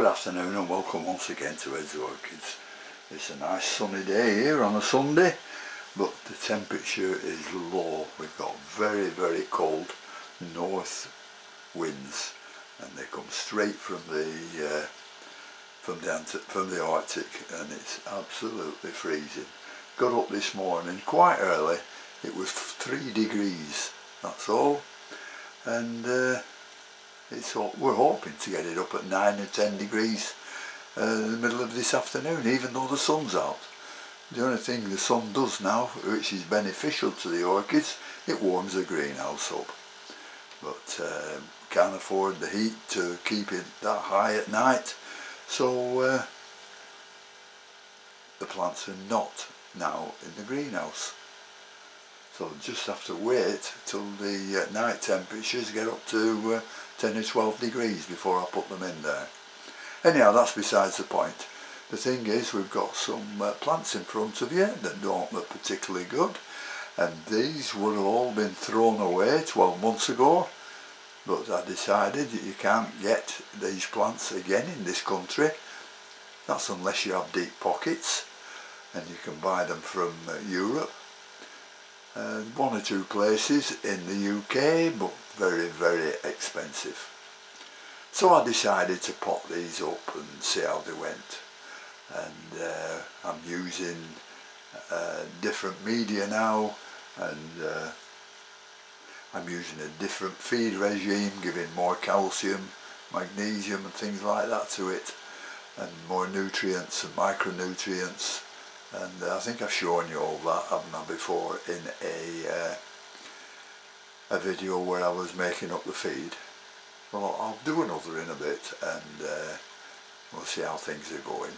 Good afternoon and welcome once again to Ed's Orchids. It's a nice sunny day here on a Sunday, but the temperature is low. We've got very cold north winds, and they come straight from the Arctic, and it's absolutely freezing. Got up this morning quite early. It was 3 degrees, that's all, and we're hoping to get it up at 9 or 10 degrees in the middle of this afternoon, even though the sun's out. The only thing the sun does now, which is beneficial to the orchids, it warms the greenhouse up. But can't afford the heat to keep it that high at night, so the plants are not now in the greenhouse. So just have to wait till the night temperatures get up to 10 or 12 degrees before I put them in there. Anyhow, that's besides the point. The thing is, we've got some plants in front of you that don't look particularly good, and these would have all been thrown away 12 months ago, but I decided that you can't get these plants again in this country. That's unless you have deep pockets, and you can buy them from Europe. One or two places in the UK, but very expensive. So I decided to pot these up and see how they went. And I'm using different media now, and I'm using a different feed regime, giving more calcium, magnesium and things like that to it, and more nutrients and micronutrients. And I think I've shown you all that, haven't I, before in a video where I was making up the feed. Well, I'll do another in a bit, and we'll see how things are going.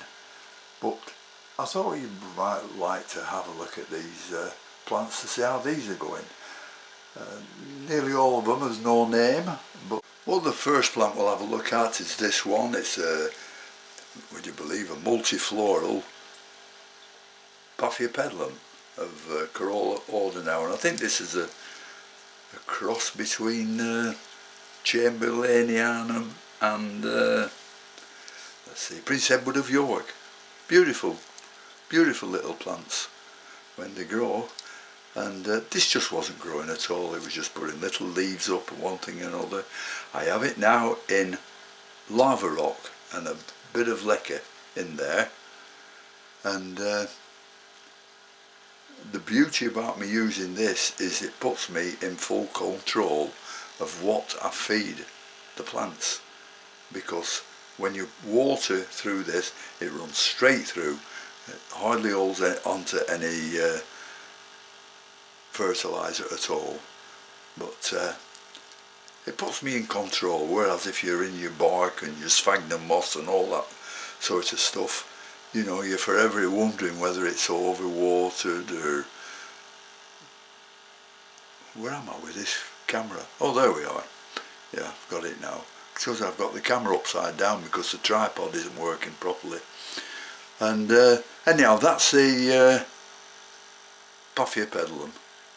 But I thought you might like to have a look at these plants to see how these are going. Nearly all of them has no name, but well, the first plant we'll have a look at is this one. It's a, would you believe, a multifloral Paphiopedilum of Corolla Ordinary, and I think this is a cross between Chamberlainianum and let's see, Prince Edward of York. Beautiful little plants when they grow, and this just wasn't growing at all. It was just putting little leaves up and one thing and another. I have it now in lava rock and a bit of lacquer in there, and the beauty about me using this is it puts me in full control of what I feed the plants, because when you water through this, it runs straight through. It hardly holds onto any fertilizer at all, but it puts me in control, whereas if you're in your bark and your sphagnum moss and all that sort of stuff, you know, you're forever wondering whether it's overwatered or... Where am I with this camera? Oh, there we are. Yeah, I've got it now. Because I've got the camera upside down because the tripod isn't working properly. And anyhow, that's the Paphiopedilum.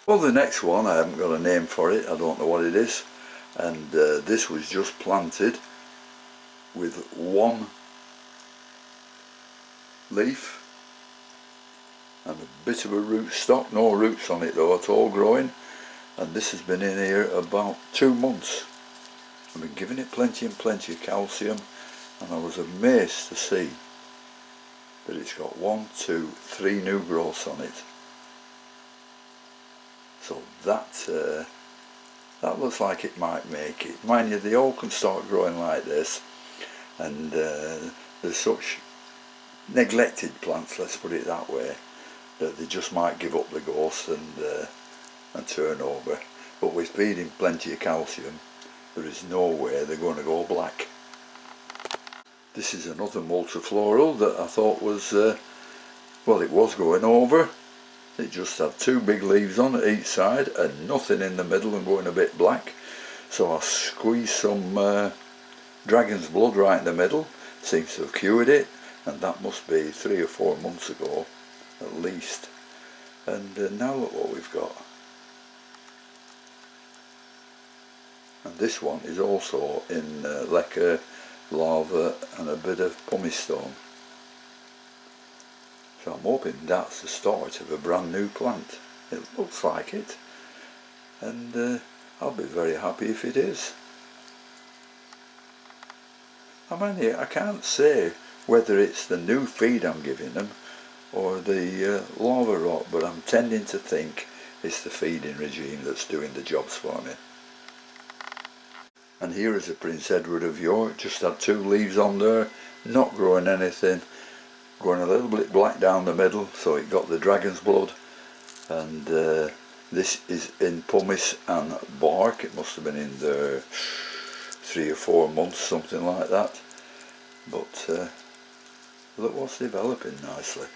Well, the next one, I haven't got a name for it. I don't know what it is. And this was just planted with one leaf and a bit of a root stock, no roots on it though at all growing, and this has been in here about 2 months. I've been giving it plenty of calcium, and I was amazed to see that it's got 1, 2, 3 new growths on it. So that looks like it might make it. Mind you, they all can start growing like this, and there's such neglected plants, let's put it that way, that they just might give up the ghost and turn over. But with feeding plenty of calcium, there is no way they're going to go black. This is another multifloral that I thought was, well, it was going over. It just had 2 big leaves on each side and nothing in the middle and going a bit black. So I squeezed some dragon's blood right in the middle. Seems to have cured it. And that must be 3 or 4 months ago, at least. And now look what we've got. And this one is also in lacquer lava and a bit of pumice stone. So I'm hoping that's the start of a brand new plant. It looks like it, and I'll be very happy if it is. I can't say whether it's the new feed I'm giving them or the lava rock, but I'm tending to think it's the feeding regime that's doing the jobs for me. And here is a Prince Edward of York, just had 2 leaves on there, not growing anything, going a little bit black down the middle, so it got the dragon's blood. And this is in pumice and bark. It must have been in there 3 or 4 months, something like that. But look what's developing nicely.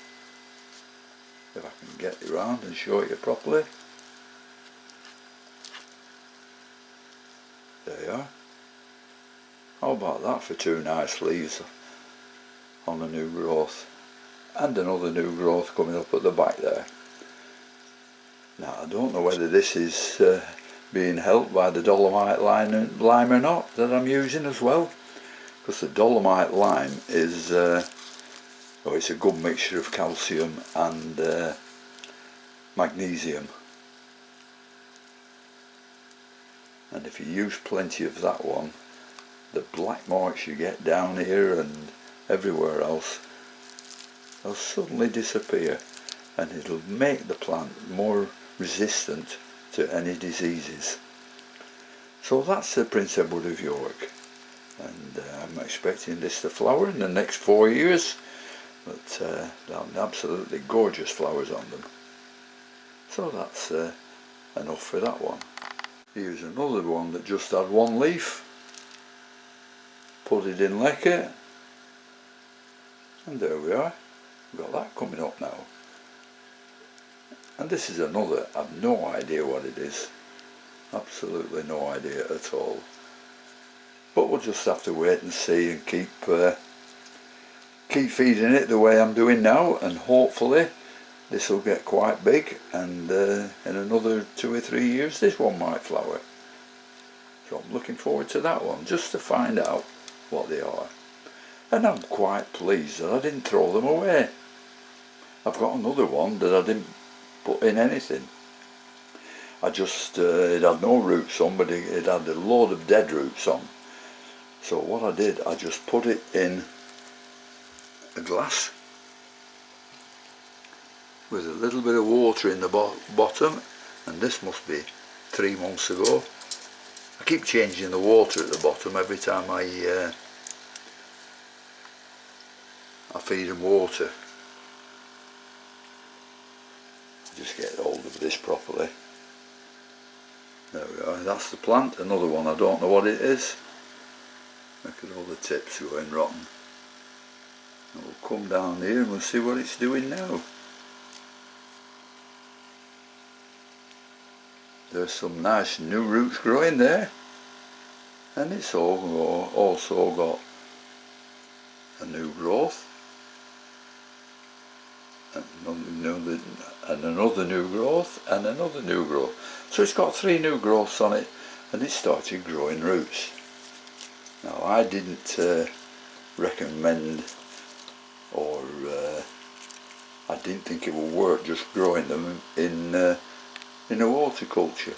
If I can get it round and show it you properly. There you are. How about that for 2 nice leaves on a new growth? And another new growth coming up at the back there. Now I don't know whether this is being helped by the dolomite lime or not that I'm using as well, because the dolomite lime is it's a good mixture of calcium and magnesium, and if you use plenty of that one, the black marks you get down here and everywhere else, they'll suddenly disappear, and it'll make the plant more resistant to any diseases. So that's the Prince Edward of York, and I'm expecting this to flower in the next 4 years, but they're absolutely gorgeous flowers on them. So that's enough for that one. Here's another one that just had 1 leaf. Put it in lacquer, and there we are. We've got that coming up now. And this is another, I've no idea what it is. Absolutely no idea at all. But we'll just have to wait and see and keep feeding it the way I'm doing now, and hopefully this will get quite big, and in another 2 or 3 years this one might flower. So I'm looking forward to that one, just to find out what they are. And I'm quite pleased that I didn't throw them away. I've got another one that I didn't put in anything. I just, it had no roots on, but it had a load of dead roots on. So what I did, I just put it in a glass with a little bit of water in the bottom, and this must be 3 months ago. I keep changing the water at the bottom every time I feed them water. Just get hold of this properly. There we are, that's the plant. Another one, I don't know what it is. Look at all the tips going rotten. And we'll come down here and we'll see what it's doing now. There's some nice new roots growing there, and it's also got a new growth, and another new growth, and another new growth. So it's got 3 new growths on it, and it started growing roots. Now I didn't recommend, or I didn't think it would work just growing them in a horticulture,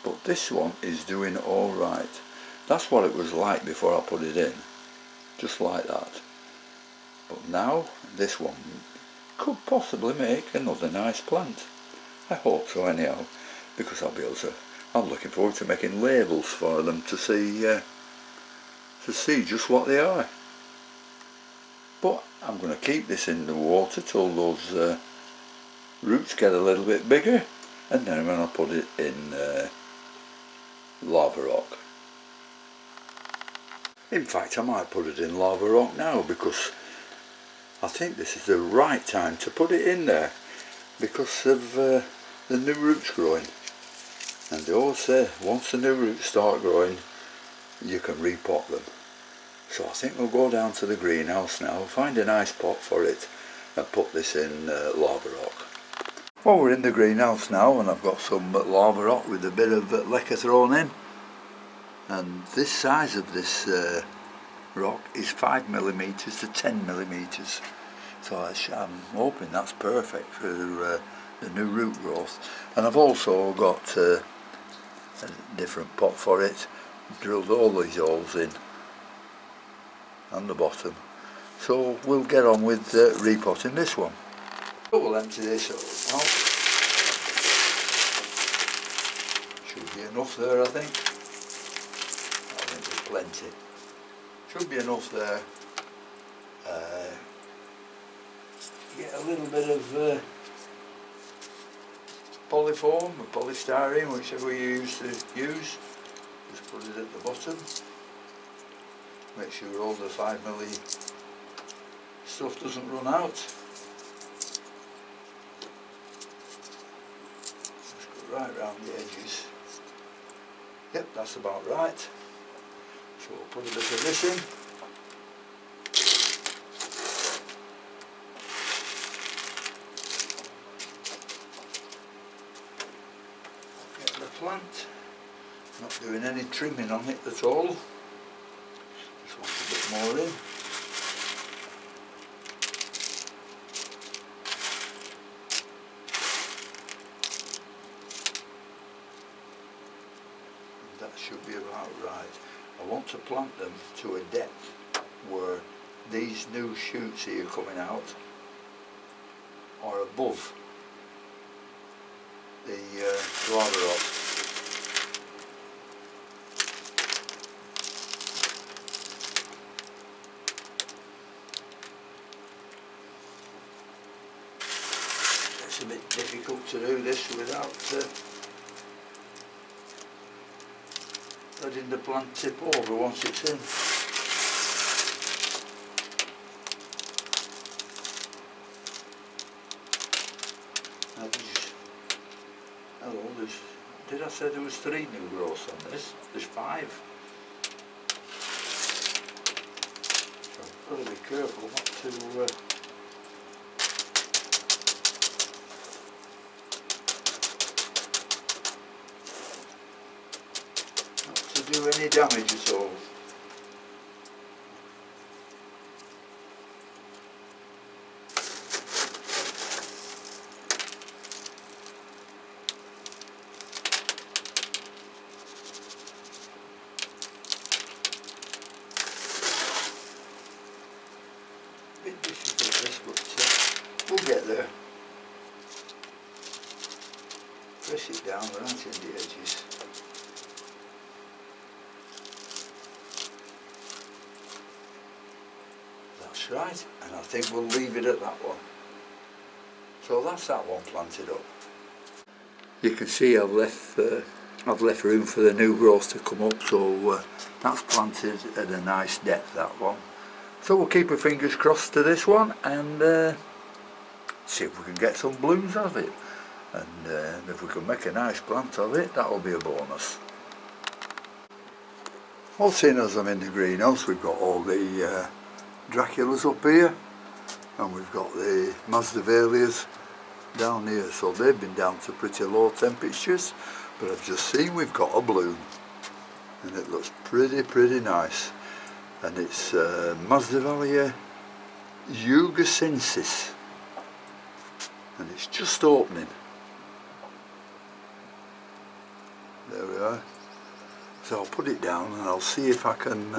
but this one is doing all right. That's what it was like before I put it in, just like that. But now this one could possibly make another nice plant. I hope so anyhow, because I'm looking forward to making labels for them to see just what they are. But I'm going to keep this in the water till those roots get a little bit bigger, and then I'm going to put it in lava rock. In fact, I might put it in lava rock now, because I think this is the right time to put it in there, because of the new roots growing. And they all say once the new roots start growing, you can repot them. So I think we'll go down to the greenhouse now, find a nice pot for it, and put this in lava rock. Well, we're in the greenhouse now, and I've got some lava rock with a bit of lacquer thrown in. And this size of this rock is 5mm to 10mm. So I'm hoping that's perfect for the new root growth. And I've also got a different pot for it, drilled all these holes in on the bottom. So we'll get on with repotting this one. So we'll empty this out. Should be enough there, I think. I think there's plenty. Should be enough there. Get a little bit of polyfoam or polystyrene, whichever you used to use. Just put it at the bottom. Make sure all the 5mm stuff doesn't run out. Just go right round the edges. Yep, that's about right. So we'll put a bit of this in. Get the plant. Not doing any trimming on it at all. Just want a bit more in. That should be about right. I want to plant them to a depth where these new shoots here coming out are above the flower rod. It's a bit difficult to do this without letting the plant tip over once it's in. Hello, did I say there was 3 new growths on this? There's 5. So I've got to be careful not to do any damage at all. Bit difficult this, but we'll get there. Press it down right in the edges. That's right, and I think we'll leave it at that one. So that's that one planted up. You can see I've left room for the new growth to come up, so that's planted at a nice depth, that one. So we'll keep our fingers crossed to this one and see if we can get some blooms of it. And if we can make a nice plant of it, that'll be a bonus. Well, seeing as I'm in the greenhouse, we've got all the Draculas up here, and we've got the Masdevallias down here, so they've been down to pretty low temperatures, but I've just seen we've got a bloom, and it looks pretty nice. And it's Masdevallia jugacensis, and it's just opening. There we are. So I'll put it down and I'll see if I can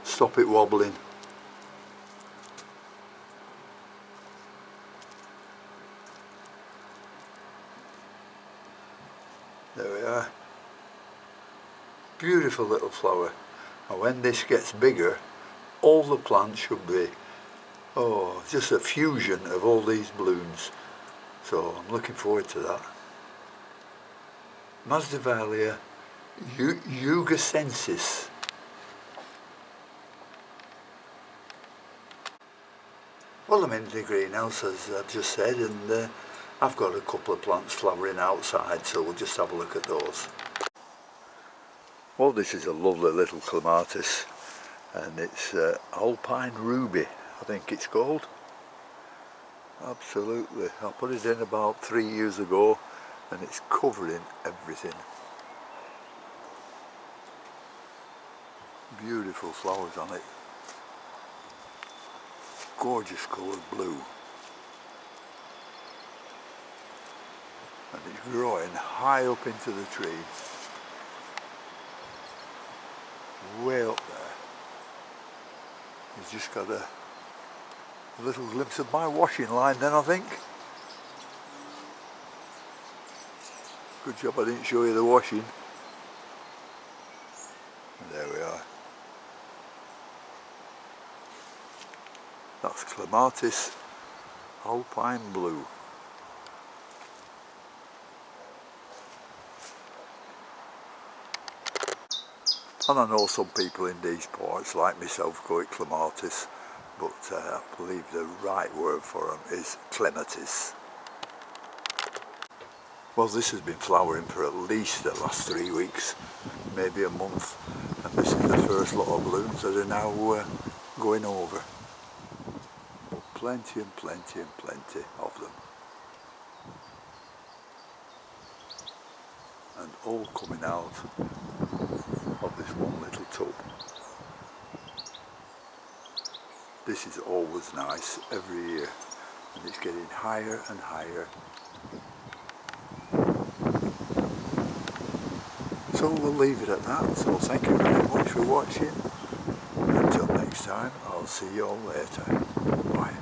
stop it wobbling. There we are. Beautiful little flower. And when this gets bigger, all the plants should be, oh, just a fusion of all these blooms. So I'm looking forward to that. Masdevallia jugacensis. Well, I'm in the greenhouse, as I've just said, and I've got a couple of plants flowering outside, so we'll just have a look at those. Well, this is a lovely little clematis, and it's Alpine Ruby, I think it's called. Absolutely. I put it in about 3 years ago, and it's covering everything. Beautiful flowers on it. gorgeous coloured blue. And it's growing high up into the tree, way up there. He's just got a little glimpse of my washing line then, I think. Good job I didn't show you the washing. And there we are. That's Clematis Alpine Blue. And I know some people in these parts, like myself, call it Clematis, but I believe the right word for them is Clematis. Well, this has been flowering for at least the last 3 weeks, maybe a month, and this is the first lot of blooms that are now going over. But plenty and plenty and plenty of them. And all coming out of this one little tub. This is always nice every year, and it's getting higher and higher. So we'll leave it at that. So thank you very much for watching. Until next time, I'll see you all later. Bye.